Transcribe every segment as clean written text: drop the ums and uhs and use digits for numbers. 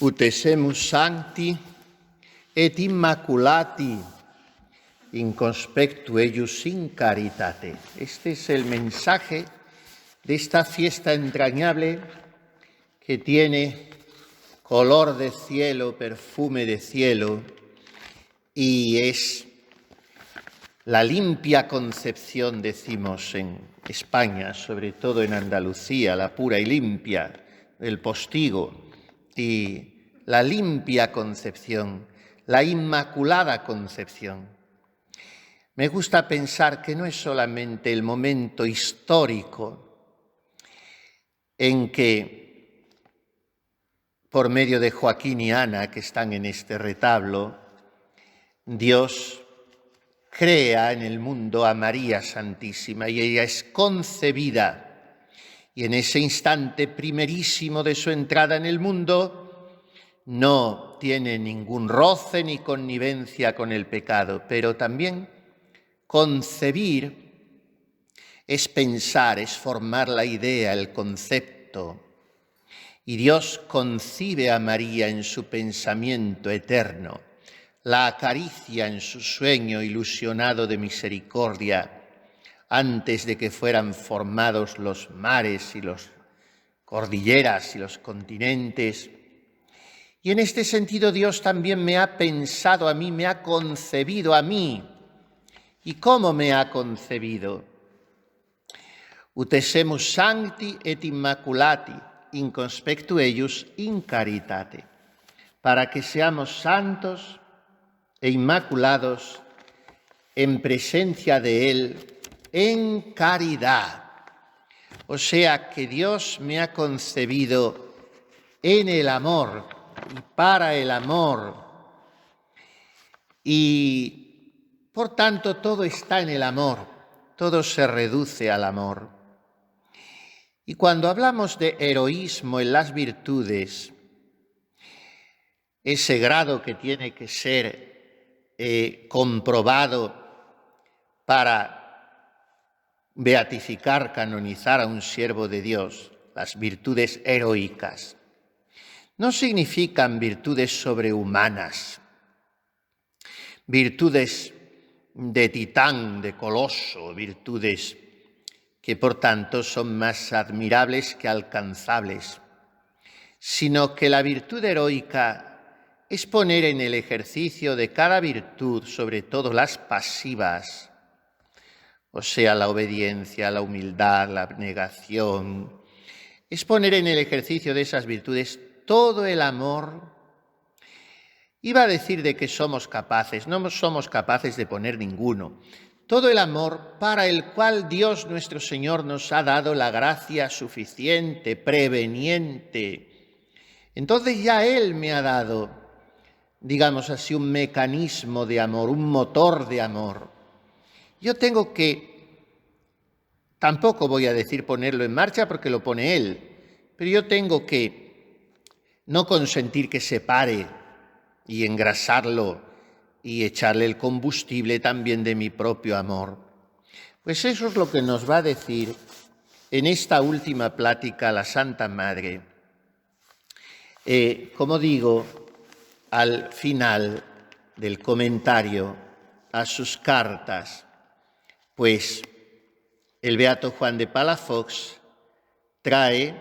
Utesemus sancti et immaculati in conspectu eius in caritate. Este es el mensaje de esta fiesta entrañable que tiene color de cielo, perfume de cielo, y es la limpia concepción, decimos en España, sobre todo en Andalucía, la pura y limpia del postigo, y la limpia concepción, la inmaculada concepción. Me gusta pensar que no es solamente el momento histórico en que, por medio de Joaquín y Ana, que están en este retablo, Dios crea en el mundo a María Santísima y ella es concebida. Y en ese instante primerísimo de su entrada en el mundo no tiene ningún roce ni connivencia con el pecado, pero también concebir es pensar, es formar la idea, el concepto. Y Dios concibe a María en su pensamiento eterno, la acaricia en su sueño ilusionado de misericordia, antes de que fueran formados los mares y las cordilleras y los continentes. Y en este sentido Dios también me ha pensado a mí, me ha concebido a mí. ¿Y cómo me ha concebido? Utesemus sancti et immaculati in conspectu eius in caritate, para que seamos santos e inmaculados en presencia de Él en caridad. O sea que Dios me ha concebido en el amor y para el amor. Y por tanto todo está en el amor, todo se reduce al amor. Y cuando hablamos de heroísmo en las virtudes, ese grado que tiene que ser comprobado para beatificar, canonizar a un siervo de Dios, las virtudes heroicas, no significan virtudes sobrehumanas, virtudes de titán, de coloso, virtudes que por tanto son más admirables que alcanzables, sino que la virtud heroica es poner en el ejercicio de cada virtud, sobre todo las pasivas, o sea, la obediencia, la humildad, la abnegación, es poner en el ejercicio de esas virtudes todo el amor. Iba a decir de que somos capaces, no somos capaces de poner ninguno. Todo el amor para el cual Dios nuestro Señor nos ha dado la gracia suficiente, preveniente. Entonces ya Él me ha dado, digamos así, un mecanismo de amor, un motor de amor. Yo tengo que, tampoco voy a decir ponerlo en marcha porque lo pone Él, pero yo tengo que no consentir que se pare y engrasarlo y echarle el combustible también de mi propio amor. Pues eso es lo que nos va a decir en esta última plática la Santa Madre. Como digo, al final del comentario a sus cartas, pues el beato Juan de Palafox trae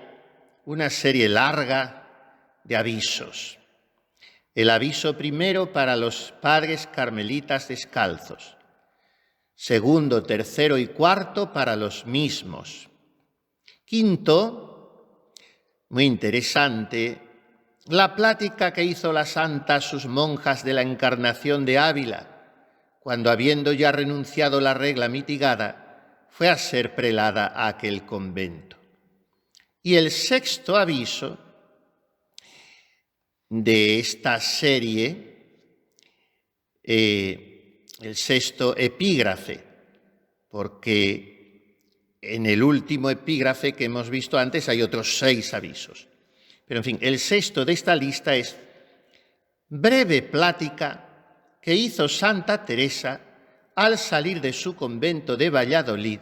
una serie larga de avisos. El aviso primero para los padres carmelitas descalzos. Segundo, tercero y cuarto para los mismos. Quinto, muy interesante, la plática que hizo la santa a sus monjas de la Encarnación de Ávila, cuando habiendo ya renunciado la regla mitigada, fue a ser prelada a aquel convento. Y el sexto aviso de esta serie, el sexto epígrafe, porque en el último epígrafe que hemos visto antes hay otros 6 avisos. Pero en fin, el sexto de esta lista es breve plática que hizo Santa Teresa al salir de su convento de Valladolid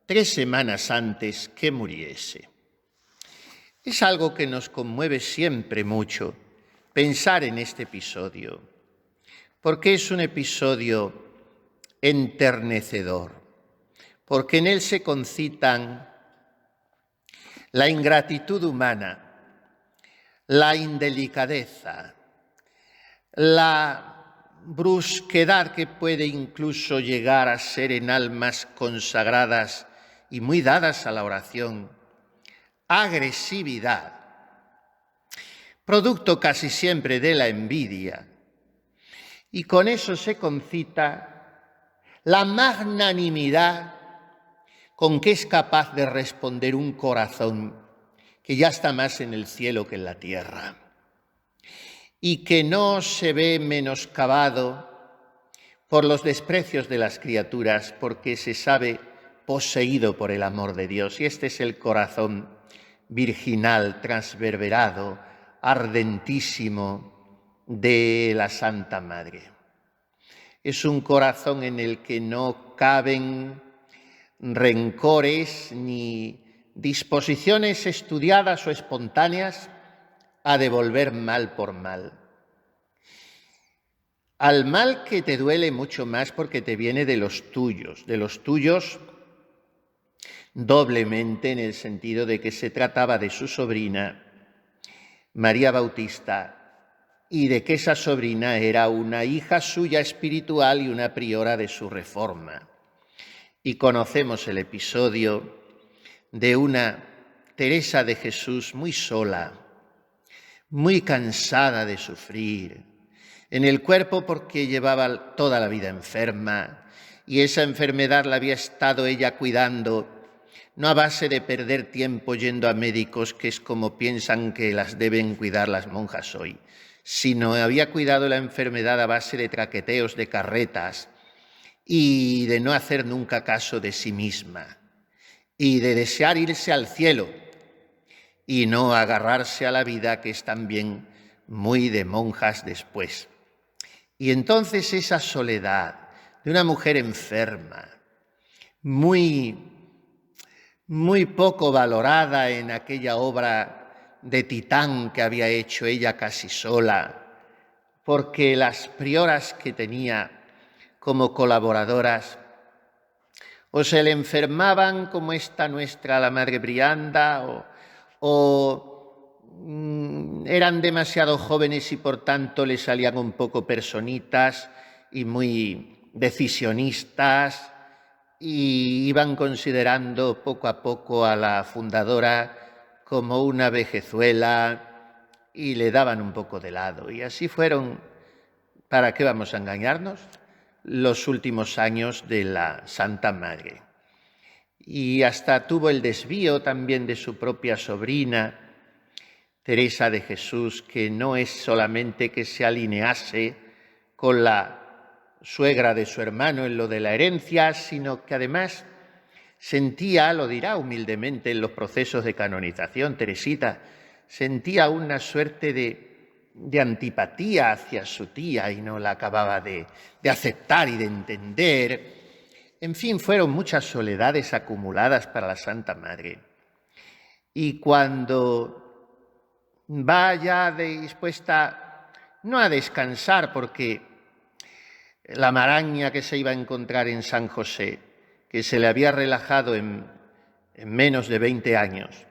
3 semanas antes que muriese. Es algo que nos conmueve siempre mucho pensar en este episodio, porque es un episodio enternecedor, porque en él se concitan la ingratitud humana, la indelicadeza, la brusquedad que puede incluso llegar a ser en almas consagradas y muy dadas a la oración, agresividad, producto casi siempre de la envidia, y con eso se concita la magnanimidad con que es capaz de responder un corazón que ya está más en el cielo que en la tierra y que no se ve menoscabado por los desprecios de las criaturas porque se sabe poseído por el amor de Dios. Y este es el corazón virginal, transverberado, ardentísimo de la Santa Madre. Es un corazón en el que no caben rencores ni disposiciones estudiadas o espontáneas a devolver mal por mal. Al mal que te duele mucho más porque te viene de los tuyos doblemente en el sentido de que se trataba de su sobrina, María Bautista, y de que esa sobrina era una hija suya espiritual y una priora de su reforma. Y conocemos el episodio de una Teresa de Jesús muy sola, muy cansada de sufrir, en el cuerpo porque llevaba toda la vida enferma y esa enfermedad la había estado ella cuidando, no a base de perder tiempo yendo a médicos, que es como piensan que las deben cuidar las monjas hoy, sino había cuidado la enfermedad a base de traqueteos de carretas y de no hacer nunca caso de sí misma y de desear irse al cielo y no agarrarse a la vida, que es también muy de monjas después. Y entonces esa soledad de una mujer enferma, muy poco valorada en aquella obra de Titán que había hecho ella casi sola, porque las prioras que tenía como colaboradoras o se le enfermaban como esta nuestra, la Madre Brianda, o eran demasiado jóvenes y por tanto le salían un poco personitas y muy decisionistas y iban considerando poco a poco a la fundadora como una vejezuela y le daban un poco de lado. Y así fueron, ¿para qué vamos a engañarnos?, los últimos años de la Santa Madre. Y hasta tuvo el desvío también de su propia sobrina, Teresa de Jesús, que no es solamente que se alinease con la suegra de su hermano en lo de la herencia, sino que además sentía, lo dirá humildemente en los procesos de canonización, Teresita, sentía una suerte de antipatía hacia su tía y no la acababa de aceptar y de entender. En fin, fueron muchas soledades acumuladas para la Santa Madre. Y cuando va ya dispuesta no a descansar, porque la maraña que se iba a encontrar en San José, que se le había relajado en menos de 20 años,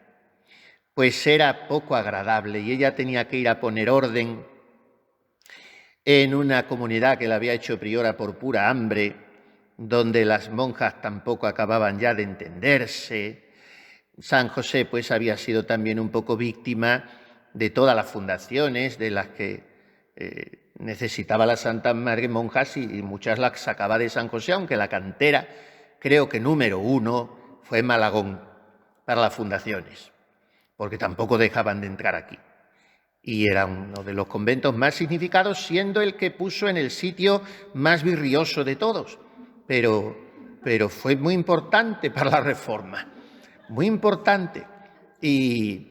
pues era poco agradable y ella tenía que ir a poner orden en una comunidad que la había hecho priora por pura hambre, donde las monjas tampoco acababan ya de entenderse. San José pues había sido también un poco víctima de todas las fundaciones de las que necesitaba la Santa Madre monjas y muchas las sacaba de San José, aunque la cantera, creo que número 1, fue Malagón para las fundaciones, porque tampoco dejaban de entrar aquí. Y era uno de los conventos más significados, siendo el que puso en el sitio más virrioso de todos. Pero fue muy importante para la Reforma, muy importante. Y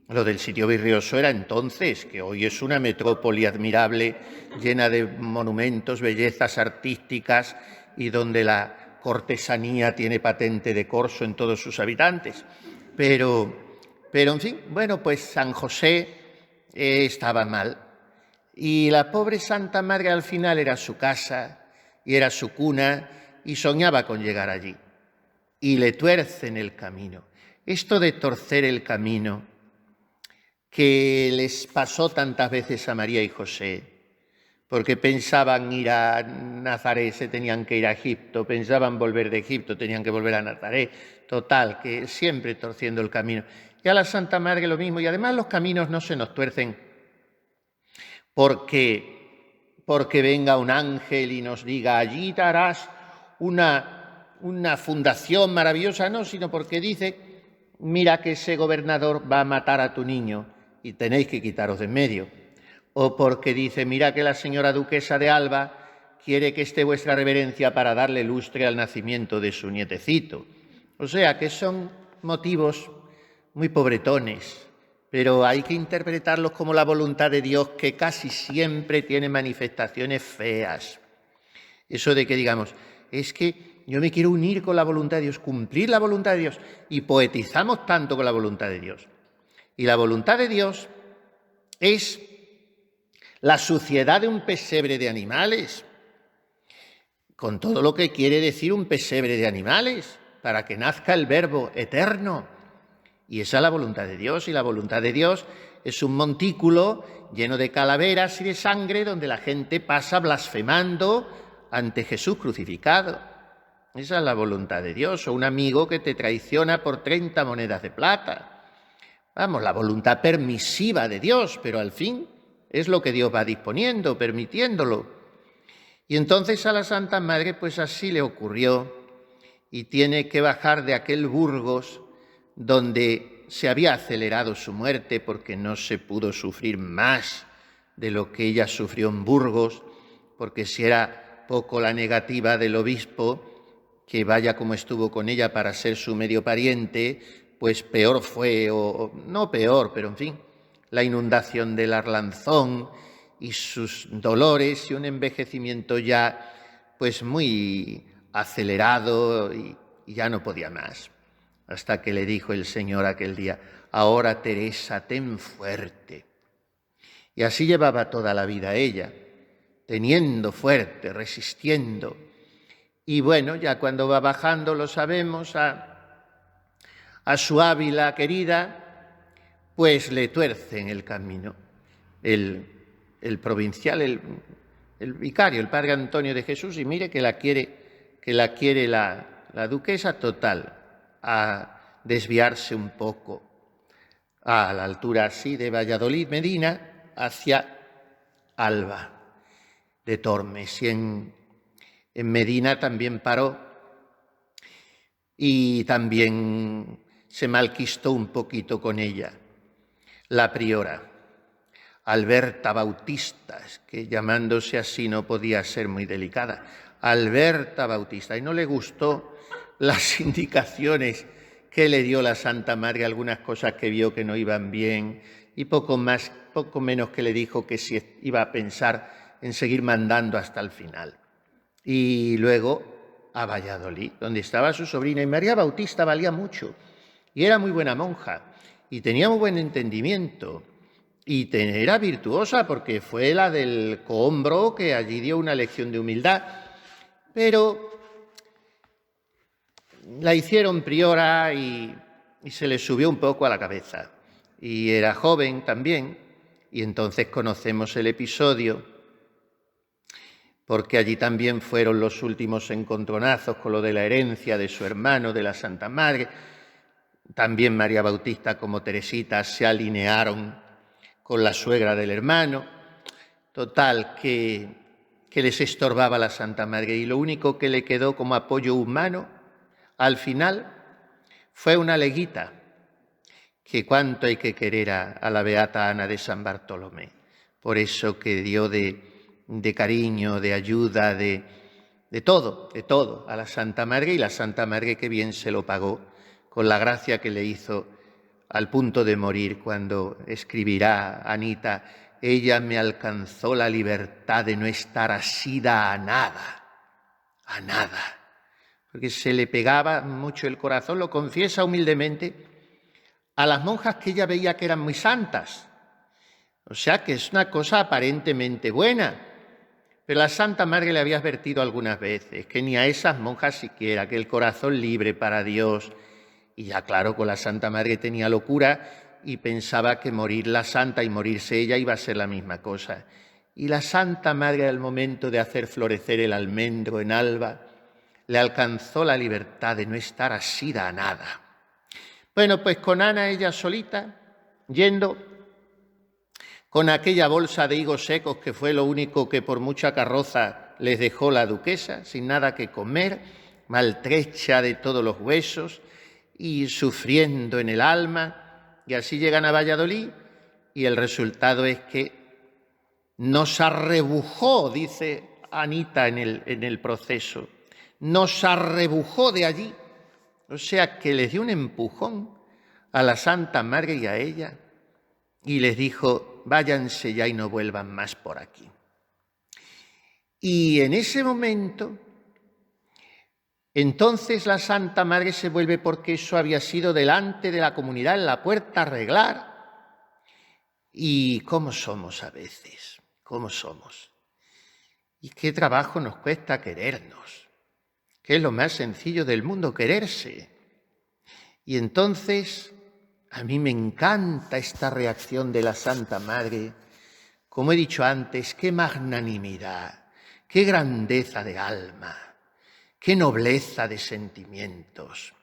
lo del sitio virrioso era entonces, que hoy es una metrópoli admirable, llena de monumentos, bellezas artísticas y donde la cortesanía tiene patente de corso en todos sus habitantes. Pero en fin, bueno, pues San José estaba mal Y la pobre Santa Madre al final era su casa y era su cuna y soñaba con llegar allí. Y le tuercen el camino. Esto de torcer el camino que les pasó tantas veces a María y José, porque pensaban ir a Nazaret, se tenían que ir a Egipto, pensaban volver de Egipto, tenían que volver a Nazaret, total, que siempre torciendo el camino. Y a la Santa Madre lo mismo, y además los caminos no se nos tuercen porque venga un ángel y nos diga, allí darás una fundación maravillosa, no, sino porque dice, mira que ese gobernador va a matar a tu niño y tenéis que quitaros de en medio. O porque dice, mira que la señora duquesa de Alba quiere que esté vuestra reverencia para darle lustre al nacimiento de su nietecito. O sea, que son motivos muy pobretones, pero hay que interpretarlos como la voluntad de Dios, que casi siempre tiene manifestaciones feas. Eso de que digamos, es que yo me quiero unir con la voluntad de Dios, cumplir la voluntad de Dios, y poetizamos tanto con la voluntad de Dios. Y la voluntad de Dios es la suciedad de un pesebre de animales, con todo lo que quiere decir un pesebre de animales, para que nazca el Verbo eterno. Y esa es la voluntad de Dios, y la voluntad de Dios es un montículo lleno de calaveras y de sangre donde la gente pasa blasfemando ante Jesús crucificado. Esa es la voluntad de Dios, o un amigo que te traiciona por 30 monedas de plata. Vamos, la voluntad permisiva de Dios, pero al fin es lo que Dios va disponiendo, permitiéndolo. Y entonces a la Santa Madre pues así le ocurrió, y tiene que bajar de aquel Burgos donde se había acelerado su muerte porque no se pudo sufrir más de lo que ella sufrió en Burgos, porque si era poco la negativa del obispo que vaya como estuvo con ella para ser su medio pariente, pues peor fue, o no peor, pero en fin, la inundación del Arlanzón y sus dolores y un envejecimiento ya pues muy acelerado y ya no podía más. Hasta que le dijo el Señor aquel día, ahora Teresa, ten fuerte. Y así llevaba toda la vida ella, teniendo fuerte, resistiendo. Y bueno, ya cuando va bajando, lo sabemos, a su Ávila querida, pues le tuercen el camino. El provincial, el vicario, el padre Antonio de Jesús, y mire que la quiere la duquesa, total, a desviarse un poco a la altura así de Valladolid, Medina, hacia Alba de Tormes. Y en Medina también paró y también se malquistó un poquito con ella la priora, Alberta Bautista, que llamándose así no podía ser muy delicada, Alberta Bautista, y no le gustó las indicaciones que le dio la Santa Madre, algunas cosas que vio que no iban bien, y poco menos que le dijo que si iba a pensar en seguir mandando hasta el final. Y luego a Valladolid, donde estaba su sobrina, y María Bautista valía mucho, y era muy buena monja, y tenía muy buen entendimiento, y era virtuosa porque fue la del Cohombro que allí dio una lección de humildad, pero la hicieron priora y se le subió un poco a la cabeza. Y era joven también, y entonces conocemos el episodio, porque allí también fueron los últimos encontronazos con lo de la herencia de su hermano, de la Santa Madre. También María Bautista como Teresita se alinearon con la suegra del hermano. Total, que les estorbaba la Santa Madre, y lo único que le quedó como apoyo humano al final fue una leguita, que cuánto hay que querer a la beata Ana de San Bartolomé, por eso que dio de cariño, de ayuda, de todo a la Santa Madre, y la Santa Madre que bien se lo pagó con la gracia que le hizo al punto de morir, cuando escribirá Anita, ella me alcanzó la libertad de no estar asida a nada, porque se le pegaba mucho el corazón, lo confiesa humildemente, a las monjas que ella veía que eran muy santas, O sea que es una cosa aparentemente buena. Pero la Santa Madre le había advertido algunas veces que ni a esas monjas siquiera, que el corazón libre para Dios. Y ya claro, con la Santa Madre tenía locura y pensaba que morir la Santa y morirse ella iba a ser la misma cosa. Y la Santa Madre, al momento de hacer florecer el almendro en alba, le alcanzó la libertad de no estar asida a nada. Bueno, pues con Ana ella solita, yendo con aquella bolsa de higos secos que fue lo único que por mucha carroza les dejó la duquesa, sin nada que comer, maltrecha de todos los huesos y sufriendo en el alma, y así llegan a Valladolid y el resultado es que nos arrebujó, dice Anita en el proceso, nos arrebujó de allí, o sea que les dio un empujón a la Santa Madre y a ella y les dijo, váyanse ya y no vuelvan más por aquí. Y en ese momento, entonces la Santa Madre se vuelve, porque eso había sido delante de la comunidad en la puerta a arreglar. ¿Y cómo somos a veces? ¿Cómo somos? ¿Y qué trabajo nos cuesta querernos? Que es lo más sencillo del mundo, quererse. Y entonces, a mí me encanta esta reacción de la Santa Madre. Como he dicho antes, qué magnanimidad, qué grandeza de alma, qué nobleza de sentimientos,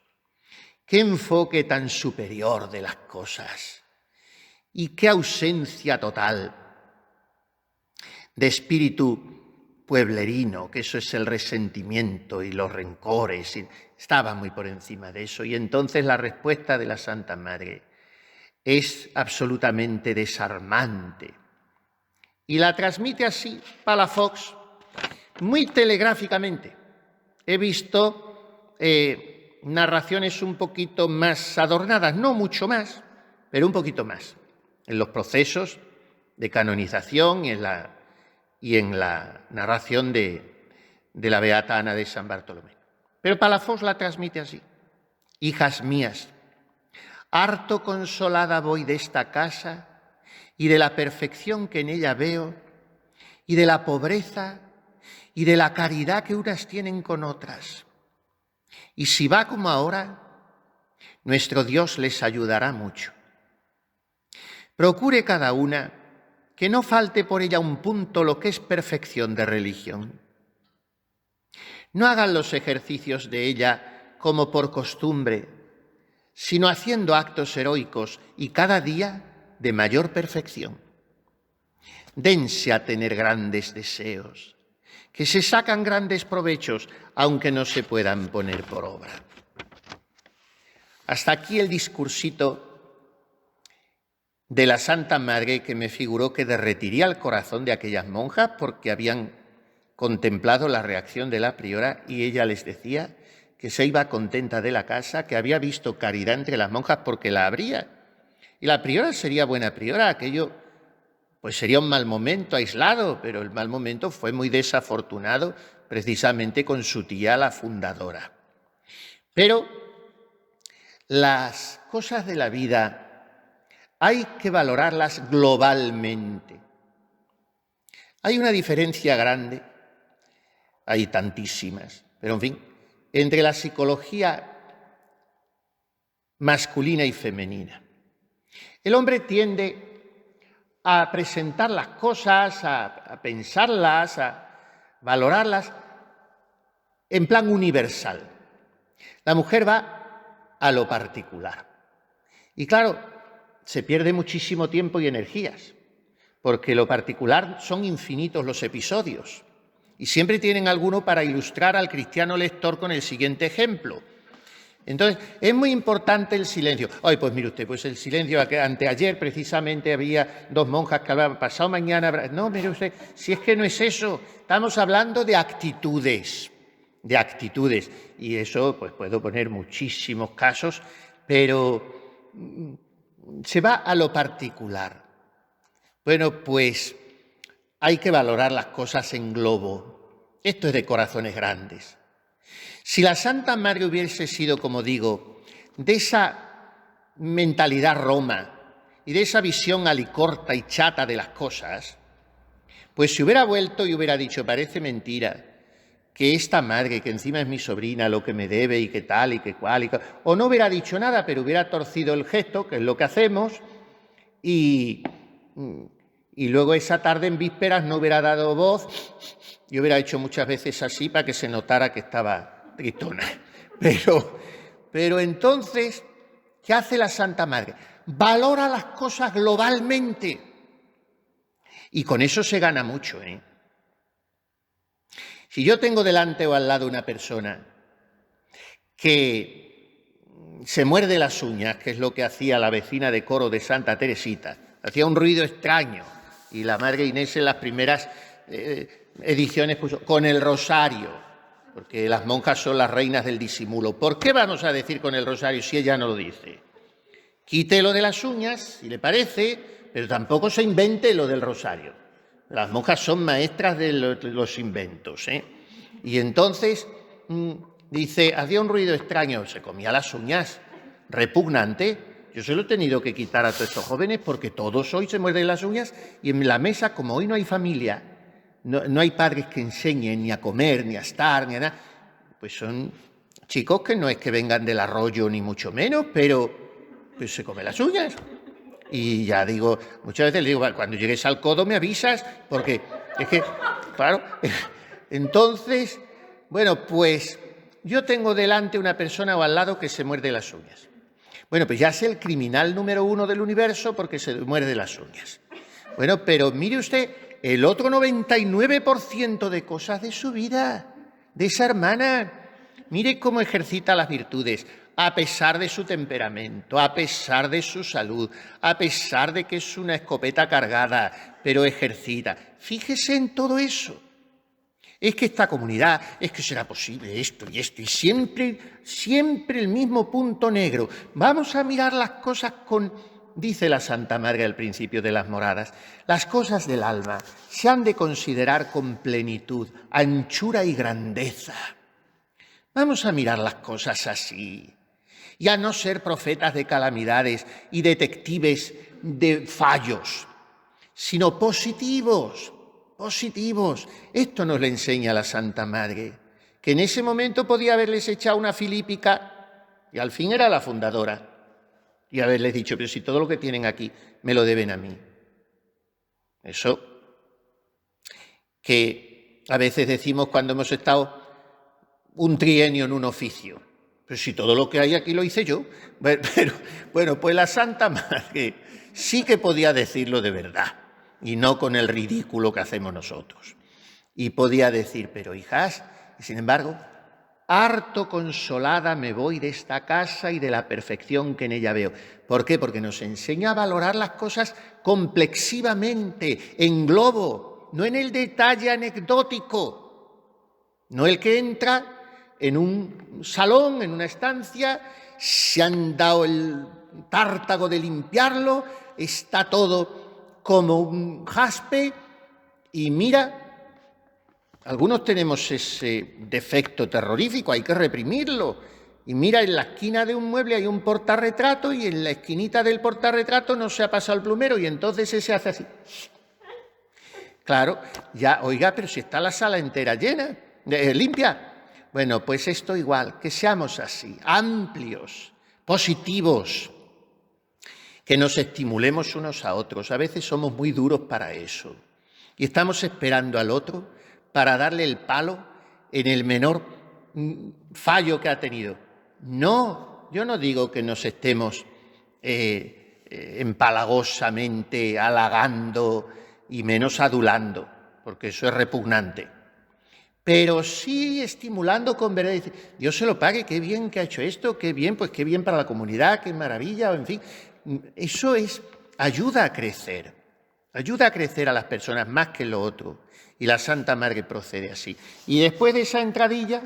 qué enfoque tan superior de las cosas y qué ausencia total de espíritu pueblerino, que eso es el resentimiento y los rencores. Estaba muy por encima de eso. Y entonces la respuesta de la Santa Madre es absolutamente desarmante. Y la transmite así Palafox, muy telegráficamente. He visto narraciones un poquito más adornadas, no mucho más, pero un poquito más, en los procesos de canonización y en la narración de la Beata Ana de San Bartolomé. Pero Palafox la transmite así. Hijas mías, harto consolada voy de esta casa y de la perfección que en ella veo y de la pobreza y de la caridad que unas tienen con otras. Y si va como ahora, nuestro Dios les ayudará mucho. Procure cada una que no falte por ella un punto lo que es perfección de religión. No hagan los ejercicios de ella como por costumbre, sino haciendo actos heroicos y cada día de mayor perfección. Dense a tener grandes deseos, que se sacan grandes provechos, aunque no se puedan poner por obra. Hasta aquí el discursito de la Santa Madre, que me figuró que derretiría el corazón de aquellas monjas porque habían contemplado la reacción de la priora y ella les decía que se iba contenta de la casa, que había visto caridad entre las monjas porque la habría. Y la priora sería buena priora, aquello pues sería un mal momento aislado, pero el mal momento fue muy desafortunado precisamente con su tía, la fundadora. Pero las cosas de la vida hay que valorarlas globalmente. Hay una diferencia grande, hay tantísimas, pero en fin, entre la psicología masculina y femenina. El hombre tiende a presentar las cosas, a pensarlas, a valorarlas en plan universal. La mujer va a lo particular. Y claro, se pierde muchísimo tiempo y energías, porque lo particular son infinitos los episodios y siempre tienen alguno para ilustrar al cristiano lector con el siguiente ejemplo. Entonces, es muy importante el silencio. Ay, pues mire usted, pues el silencio, anteayer precisamente había dos monjas que hablaban, pasado mañana habrá... No, mire usted, si es que no es eso, estamos hablando de actitudes, y eso pues puedo poner muchísimos casos, pero se va a lo particular. Bueno, pues hay que valorar las cosas en globo. Esto es de corazones grandes. Si la Santa Madre hubiese sido, como digo, de esa mentalidad Roma y de esa visión alicorta y chata de las cosas, pues si hubiera vuelto y hubiera dicho, parece mentira, que esta madre, que encima es mi sobrina, lo que me debe y que tal y que cual, o no hubiera dicho nada, pero hubiera torcido el gesto, que es lo que hacemos, y luego esa tarde en vísperas no hubiera dado voz y hubiera hecho muchas veces así para que se notara que estaba tristona. Pero entonces, ¿qué hace la Santa Madre? Valora las cosas globalmente. Y con eso se gana mucho, ¿eh? Si yo tengo delante o al lado una persona que se muerde las uñas, que es lo que hacía la vecina de coro de Santa Teresita, hacía un ruido extraño, y la Madre Inés en las primeras ediciones puso con el rosario, porque las monjas son las reinas del disimulo. ¿Por qué vamos a decir con el rosario si ella no lo dice? Quite lo de las uñas, si le parece, pero tampoco se invente lo del rosario. Las monjas son maestras de los inventos, ¿eh? Y entonces, dice, hacía un ruido extraño, se comía las uñas, repugnante. Yo se lo he tenido que quitar a todos estos jóvenes porque todos hoy se muerden las uñas y en la mesa, como hoy no hay familia, no hay padres que enseñen ni a comer, ni a estar, ni a nada, pues son chicos que no es que vengan del arroyo ni mucho menos, pero pues se comen las uñas. Y ya digo, muchas veces le digo, cuando llegues al codo me avisas, porque es que, claro, entonces, bueno, pues yo tengo delante una persona o al lado que se muerde las uñas. Bueno, pues ya es el criminal número 1 del universo porque se muerde las uñas. Bueno, pero mire usted, el otro 99% de cosas de su vida, de esa hermana, mire cómo ejercita las virtudes, a pesar de su temperamento, a pesar de su salud, a pesar de que es una escopeta cargada, pero ejercita. Fíjese en todo eso. Es que esta comunidad, es que será posible esto, y siempre el mismo punto negro. Vamos a mirar las cosas con, dice la Santa Madre al principio de las moradas, las cosas del alma se han de considerar con plenitud, anchura y grandeza. Vamos a mirar las cosas así. Y a no ser profetas de calamidades y detectives de fallos, sino positivos. Esto nos lo enseña la Santa Madre, que en ese momento podía haberles echado una filípica, y al fin era la fundadora, y haberles dicho, pero si todo lo que tienen aquí me lo deben a mí. Eso que a veces decimos cuando hemos estado un trienio en un oficio. Pero si todo lo que hay aquí lo hice yo. Bueno, pues la Santa Madre sí que podía decirlo de verdad y no con el ridículo que hacemos nosotros. Y podía decir, pero hijas, y sin embargo, harto consolada me voy de esta casa y de la perfección que en ella veo. ¿Por qué? Porque nos enseña a valorar las cosas complexivamente, en globo, no en el detalle anecdótico, no el que entra en un salón, en una estancia, se han dado el tártago de limpiarlo, está todo como un jaspe y mira, algunos tenemos ese defecto terrorífico, hay que reprimirlo. Y mira, en la esquina de un mueble hay un portarretrato y en la esquinita del portarretrato no se ha pasado el plumero y entonces ese hace así. Claro, ya, oiga, pero si está la sala entera llena, limpia. Bueno, pues esto igual, que seamos así, amplios, positivos, que nos estimulemos unos a otros. A veces somos muy duros para eso y estamos esperando al otro para darle el palo en el menor fallo que ha tenido. No, yo no digo que nos estemos empalagosamente halagando y menos adulando, porque eso es repugnante. Pero sí estimulando con verdad. Dios se lo pague, qué bien que ha hecho esto, qué bien, pues qué bien para la comunidad, qué maravilla, en fin. Eso ayuda a crecer a las personas más que lo otro. Y la Santa Madre procede así. Y después de esa entradilla,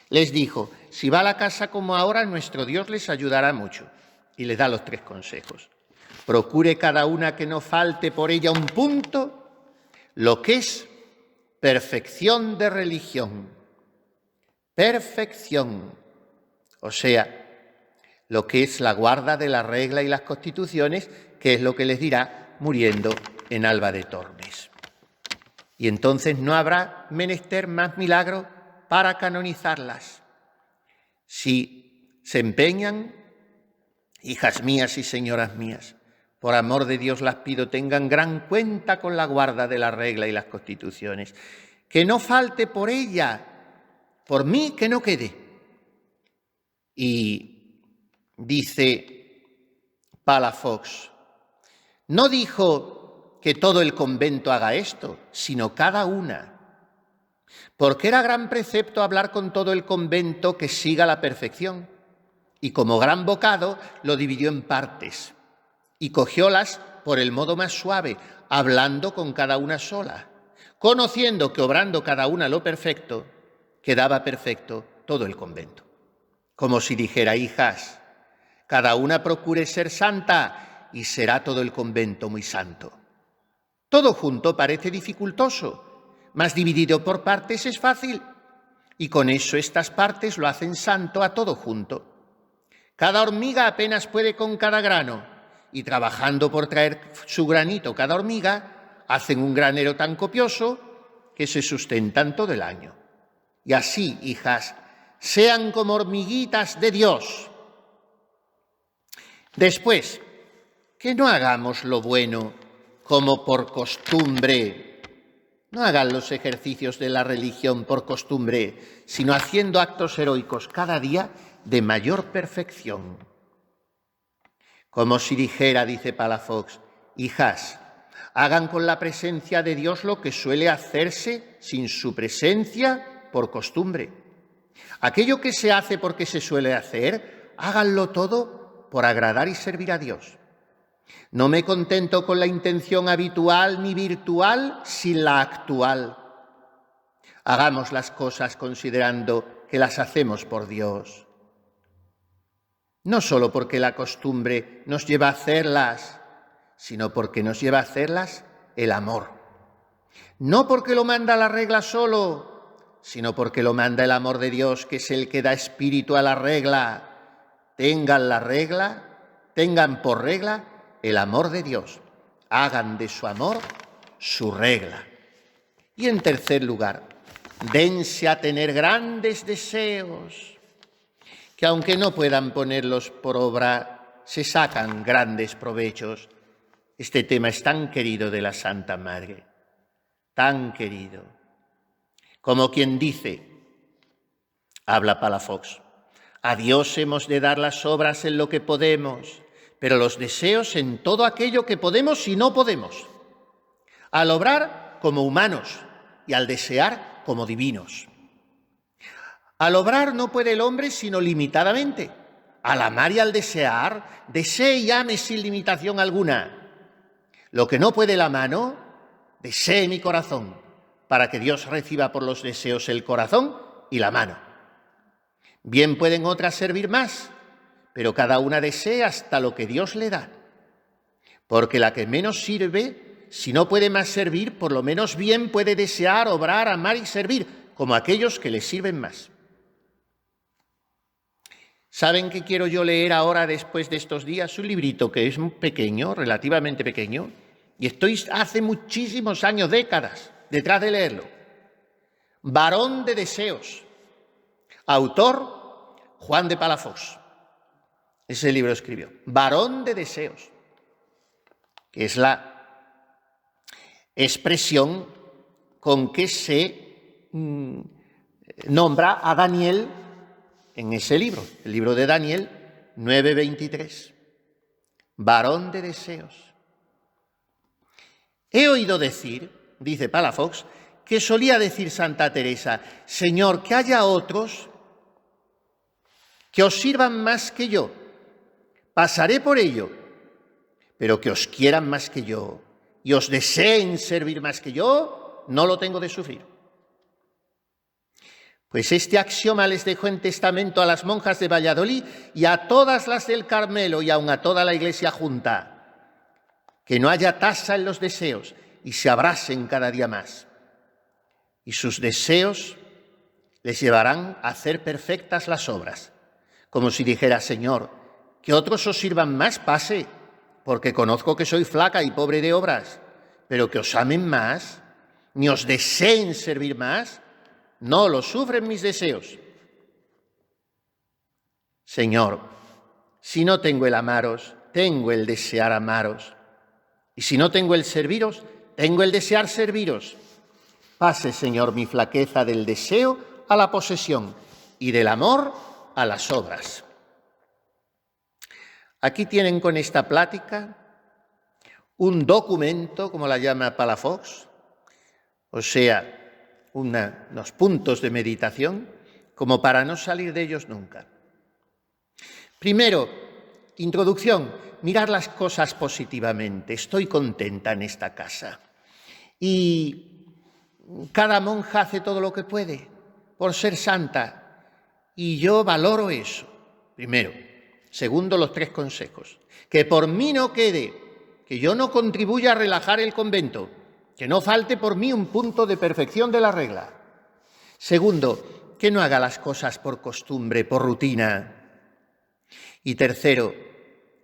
les dijo, si va a la casa como ahora, nuestro Dios les ayudará mucho. Y les da los 3 consejos. Procure cada una que no falte por ella un punto, lo que es perfección de religión. Perfección. O sea, lo que es la guarda de la regla y las constituciones, que es lo que les dirá muriendo en Alba de Tormes. Y entonces no habrá menester más milagro para canonizarlas. Si se empeñan, hijas mías y señoras mías, por amor de Dios las pido, tengan gran cuenta con la guarda de la regla y las constituciones, que no falte por ella, por mí que no quede. Y dice Palafox, no dijo que todo el convento haga esto, sino cada una, porque era gran precepto hablar con todo el convento que siga la perfección, y como gran bocado lo dividió en partes, y cogiólas por el modo más suave, hablando con cada una sola, conociendo que obrando cada una lo perfecto, quedaba perfecto todo el convento. Como si dijera, hijas, cada una procure ser santa y será todo el convento muy santo. Todo junto parece dificultoso, mas dividido por partes es fácil, y con eso estas partes lo hacen santo a todo junto. Cada hormiga apenas puede con cada grano, y trabajando por traer su granito cada hormiga, hacen un granero tan copioso que se sustentan todo el año. Y así, hijas, sean como hormiguitas de Dios. Después, que no hagamos lo bueno como por costumbre. No hagan los ejercicios de la religión por costumbre, sino haciendo actos heroicos cada día de mayor perfección. Como si dijera, dice Palafox, hijas, hagan con la presencia de Dios lo que suele hacerse sin su presencia por costumbre. Aquello que se hace porque se suele hacer, háganlo todo por agradar y servir a Dios. No me contento con la intención habitual ni virtual sin la actual. Hagamos las cosas considerando que las hacemos por Dios. No solo porque la costumbre nos lleva a hacerlas, sino porque nos lleva a hacerlas el amor. No porque lo manda la regla solo, sino porque lo manda el amor de Dios, que es el que da espíritu a la regla. Tengan la regla, tengan por regla el amor de Dios. Hagan de su amor su regla. Y en tercer lugar, dense a tener grandes deseos, que aunque no puedan ponerlos por obra, se sacan grandes provechos. Este tema es tan querido de la Santa Madre, tan querido. Como quien dice, habla Palafox, a Dios hemos de dar las obras en lo que podemos, pero los deseos en todo aquello que podemos y no podemos. Al obrar como humanos y al desear como divinos. Al obrar no puede el hombre sino limitadamente. Al amar y al desear, desee y ame sin limitación alguna. Lo que no puede la mano, desee mi corazón, para que Dios reciba por los deseos el corazón y la mano. Bien pueden otras servir más, pero cada una desea hasta lo que Dios le da. Porque la que menos sirve, si no puede más servir, por lo menos bien puede desear, obrar, amar y servir, como aquellos que le sirven más. ¿Saben qué quiero yo leer ahora después de estos días? Un librito que es pequeño, relativamente pequeño, y estoy hace muchísimos años, décadas, detrás de leerlo. Varón de deseos. Autor, Juan de Palafox. Ese libro escribió. Varón de deseos, que es la expresión con que se nombra a Daniel en ese libro, el libro de Daniel 9:23. Varón de deseos. He oído decir, dice Palafox, que solía decir Santa Teresa, Señor, que haya otros que os sirvan más que yo. Pasaré por ello, pero que os quieran más que yo y os deseen servir más que yo, no lo tengo de sufrir. Pues este axioma les dejo en testamento a las monjas de Valladolid y a todas las del Carmelo y aun a toda la Iglesia junta, que no haya tasa en los deseos y se abrasen cada día más. Y sus deseos les llevarán a hacer perfectas las obras, como si dijera, Señor, que otros os sirvan más, pase, porque conozco que soy flaca y pobre de obras, pero que os amen más, ni os deseen servir más, no lo sufren mis deseos. Señor, si no tengo el amaros, tengo el desear amaros, y si no tengo el serviros, tengo el desear serviros. Pase, Señor, mi flaqueza del deseo a la posesión y del amor a las obras. Aquí tienen con esta plática un documento, como la llama Palafox, o sea, unos puntos de meditación, como para no salir de ellos nunca. Primero, introducción, mirar las cosas positivamente. Estoy contenta en esta casa. Y cada monja hace todo lo que puede por ser santa. Y yo valoro eso, primero. Segundo, los 3 consejos. Que por mí no quede, que yo no contribuya a relajar el convento, que no falte por mí un punto de perfección de la regla. Segundo, que no haga las cosas por costumbre, por rutina. Y tercero,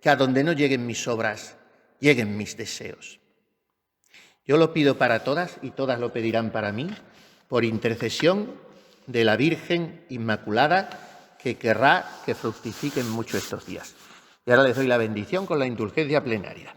que a donde no lleguen mis obras, lleguen mis deseos. Yo lo pido para todas y todas lo pedirán para mí, por intercesión de la Virgen Inmaculada, que querrá que fructifiquen mucho estos días. Y ahora les doy la bendición con la indulgencia plenaria.